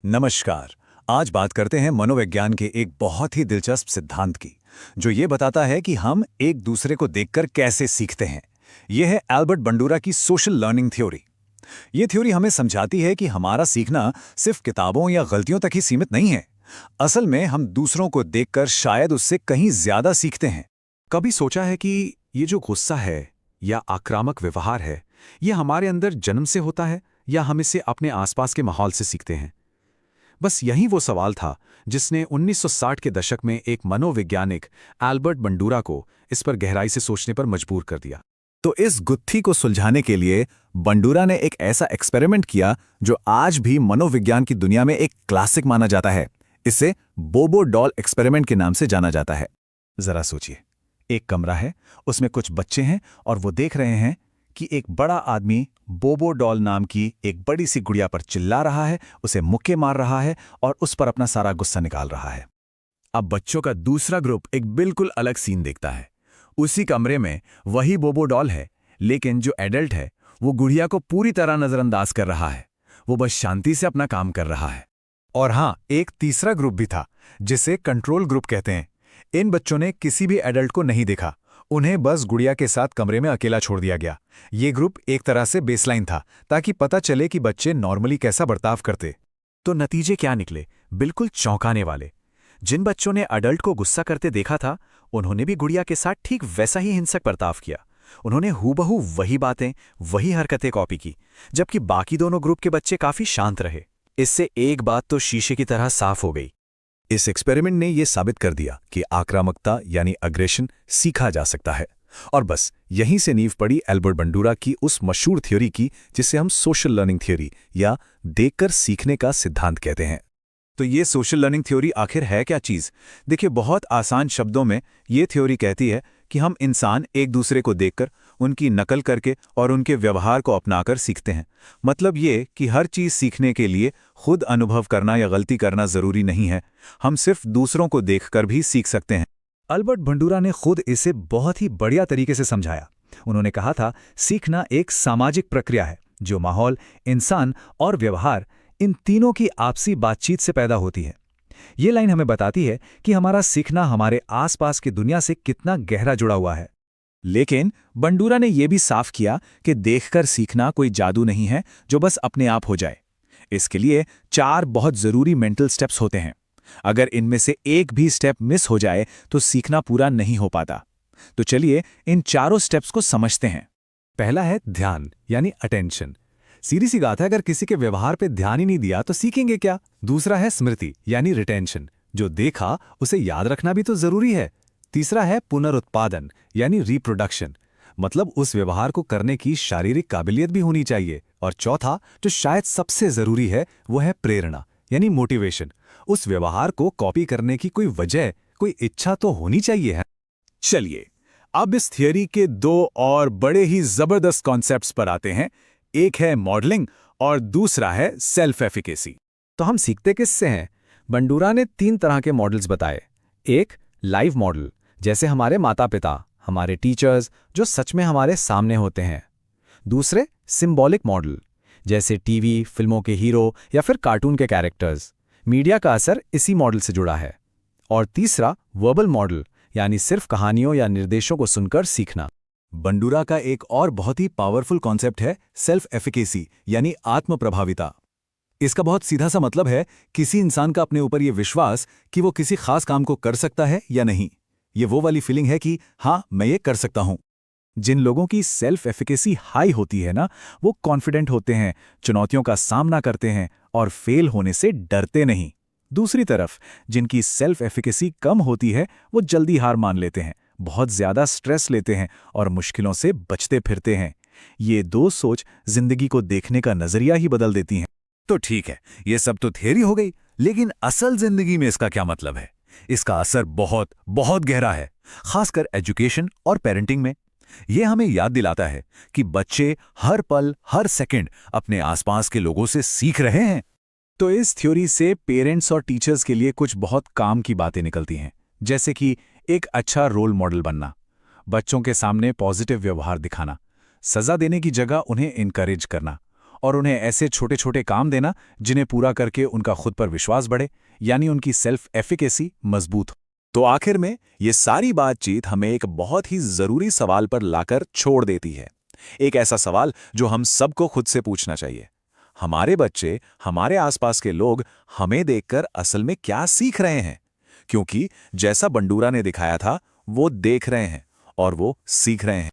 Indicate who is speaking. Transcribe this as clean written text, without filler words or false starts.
Speaker 1: नमस्कार। आज बात करते हैं मनोविज्ञान के एक बहुत ही दिलचस्प सिद्धांत की, जो ये बताता है कि हम एक दूसरे को देखकर कैसे सीखते हैं। यह है एल्बर्ट बंडूरा की सोशल लर्निंग थ्योरी। ये थ्योरी हमें समझाती है कि हमारा सीखना सिर्फ किताबों या गलतियों तक ही सीमित नहीं है। असल में हम दूसरों को देखकर शायद उससे कहीं ज्यादा सीखते हैं।
Speaker 2: कभी सोचा है कि ये जो गुस्सा है या आक्रामक व्यवहार है, ये हमारे अंदर जन्म से होता है या हम इसे अपने आसपास के माहौल से सीखते हैं? बस यही वो सवाल था जिसने 1960 के दशक में एक मनोवैज्ञानिक एल्बर्ट बंडूरा को इस पर गहराई से सोचने पर मजबूर कर दिया।
Speaker 1: तो इस गुत्थी को सुलझाने के लिए बंडूरा ने एक ऐसा एक्सपेरिमेंट किया जो आज भी मनोविज्ञान की दुनिया में एक क्लासिक माना जाता है। इसे बोबो डॉल एक्सपेरिमेंट के नाम से जाना जाता है। जरा सोचिए, एक कमरा है, उसमें कुछ बच्चे हैं और वो देख रहे हैं कि एक बड़ा आदमी बोबो डॉल नाम की एक बड़ी सी गुड़िया पर चिल्ला रहा है, उसे मुक्के मार रहा है और उस पर अपना सारा गुस्सा निकाल रहा है। अब बच्चों का दूसरा ग्रुप एक बिल्कुल अलग सीन देखता है। उसी कमरे में वही बोबो डॉल है, लेकिन जो एडल्ट है वो गुड़िया को पूरी तरह नजरअंदाज कर रहा है। वो बस शांति से अपना काम कर रहा है। और हाँ, एक तीसरा ग्रुप भी था जिसे कंट्रोल ग्रुप कहते हैं। इन बच्चों ने किसी भी एडल्ट को नहीं देखा, उन्हें बस गुड़िया के साथ कमरे में अकेला छोड़ दिया गया। ये ग्रुप एक तरह से बेसलाइन था, ताकि पता चले कि बच्चे नॉर्मली कैसा बर्ताव करते।
Speaker 2: तो नतीजे क्या निकले? बिल्कुल चौंकाने वाले। जिन बच्चों ने अडल्ट को गुस्सा करते देखा था, उन्होंने भी गुड़िया के साथ ठीक वैसा ही हिंसक बर्ताव किया। उन्होंने हूबहू वही बातें, वही हरकतें कॉपी की, जबकि बाकी दोनों ग्रुप के बच्चे काफी शांत रहे। इससे एक बात तो शीशे की तरह साफ हो गई।
Speaker 1: इस एक्सपेरिमेंट ने यह साबित कर दिया कि आक्रामकता यानी अग्रेशन सीखा जा सकता है। और बस यहीं से नींव पड़ी एल्बर्ट बंडूरा की उस मशहूर थ्योरी की, जिसे हम सोशल लर्निंग थ्योरी या देखकर सीखने का सिद्धांत कहते हैं। तो ये सोशल लर्निंग थ्योरी आखिर है क्या चीज़? देखिए, बहुत आसान शब्दों में ये थ्योरी कहती है कि हम इंसान एक दूसरे को देखकर, उनकी नकल करके और उनके व्यवहार को अपनाकर सीखते हैं। मतलब ये कि हर चीज़ सीखने के लिए खुद अनुभव करना या गलती करना ज़रूरी नहीं है। हम सिर्फ दूसरों को देखकर भी सीख सकते हैं। एल्बर्ट बंडूरा ने खुद इसे बहुत ही बढ़िया तरीके से समझाया। उन्होंने कहा था, सीखना एक सामाजिक प्रक्रिया है जो माहौल, इंसान और व्यवहार, इन तीनों की आपसी बातचीत से पैदा होती है। ये लाइन हमें बताती है कि हमारा सीखना हमारे आसपास की दुनिया से कितना गहरा जुड़ा हुआ है। लेकिन बंडूरा ने यह भी साफ किया कि देखकर सीखना कोई जादू नहीं है जो बस अपने आप हो जाए। इसके लिए 4 बहुत जरूरी मेंटल स्टेप्स होते हैं। अगर इनमें से एक भी स्टेप मिस हो जाए तो सीखना पूरा नहीं हो पाता। तो चलिए इन चारों स्टेप्स को समझते हैं।
Speaker 2: पहला है ध्यान यानी अटेंशन। सीधी सी बात है, अगर किसी के व्यवहार पे ध्यान ही नहीं दिया तो सीखेंगे क्या? दूसरा है स्मृति यानी रिटेंशन। जो देखा उसे याद रखना भी तो जरूरी है। तीसरा है पुनरुत्पादन यानी रिप्रोडक्शन। मतलब उस व्यवहार को करने की शारीरिक काबिलियत भी होनी चाहिए। और चौथा, जो शायद सबसे जरूरी है, वो है प्रेरणा यानी मोटिवेशन। उस व्यवहार को कॉपी करने की कोई वजह, कोई इच्छा तो होनी चाहिए है।
Speaker 1: चलिए अब इस थियरी के 2 और बड़े ही जबरदस्त कॉन्सेप्ट्स पर आते हैं। एक है मॉडलिंग और दूसरा है सेल्फ एफिकेसी।
Speaker 2: तो हम सीखते किससे हैं? बंडूरा ने 3 तरह के मॉडल्स बताए। एक, लाइव मॉडल, जैसे हमारे माता पिता, हमारे टीचर्स, जो सच में हमारे सामने होते हैं। दूसरे, सिंबॉलिक मॉडल, जैसे टीवी, फिल्मों के हीरो या फिर कार्टून के कैरेक्टर्स। मीडिया का असर इसी मॉडल से जुड़ा है। और तीसरा, वर्बल मॉडल, यानी सिर्फ कहानियों या निर्देशों को सुनकर सीखना।
Speaker 1: बंडूरा का एक और बहुत ही पावरफुल कॉन्सेप्ट है सेल्फ एफिकेसी यानी आत्म प्रभाविता। इसका बहुत सीधा सा मतलब है किसी इंसान का अपने ऊपर यह विश्वास कि वो किसी खास काम को कर सकता है या नहीं। ये वो वाली फीलिंग है कि हाँ, मैं ये कर सकता हूं। जिन लोगों की सेल्फ एफिकेसी हाई होती है ना, वो कॉन्फिडेंट होते हैं, चुनौतियों का सामना करते हैं और फेल होने से डरते नहीं। दूसरी तरफ जिनकी सेल्फ एफिकेसी कम होती है, वो जल्दी हार मान लेते हैं, बहुत ज्यादा स्ट्रेस लेते हैं और मुश्किलों से बचते फिरते हैं। ये 2 सोच जिंदगी को देखने का नजरिया ही बदल देती हैं। तो ठीक है, ये सब तो थियरी हो गई, लेकिन असल जिंदगी में इसका क्या मतलब है? इसका असर बहुत बहुत गहरा है, खासकर एजुकेशन और पेरेंटिंग में। यह हमें याद दिलाता है कि बच्चे हर पल, हर सेकंड अपने आसपास के लोगों से सीख रहे हैं। तो इस थ्योरी से पेरेंट्स और टीचर्स के लिए कुछ बहुत काम की बातें निकलती हैं, जैसे कि एक अच्छा रोल मॉडल बनना, बच्चों के सामने पॉजिटिव व्यवहार दिखाना, सजा देने की जगह उन्हें इनकरेज करना और उन्हें ऐसे छोटे छोटे काम देना जिन्हें पूरा करके उनका खुद पर विश्वास बढ़े, यानी उनकी सेल्फ एफिकेसी मजबूत हो। तो आखिर में ये सारी बातचीत हमें एक बहुत ही जरूरी सवाल पर लाकर छोड़ देती है। एक ऐसा सवाल जो हम सबको खुद से पूछना चाहिए। हमारे बच्चे, हमारे आसपास के लोग हमें देखकर असल में क्या सीख रहे हैं? क्योंकि जैसा बंडूरा ने दिखाया था, वो देख रहे हैं और वो सीख रहे हैं।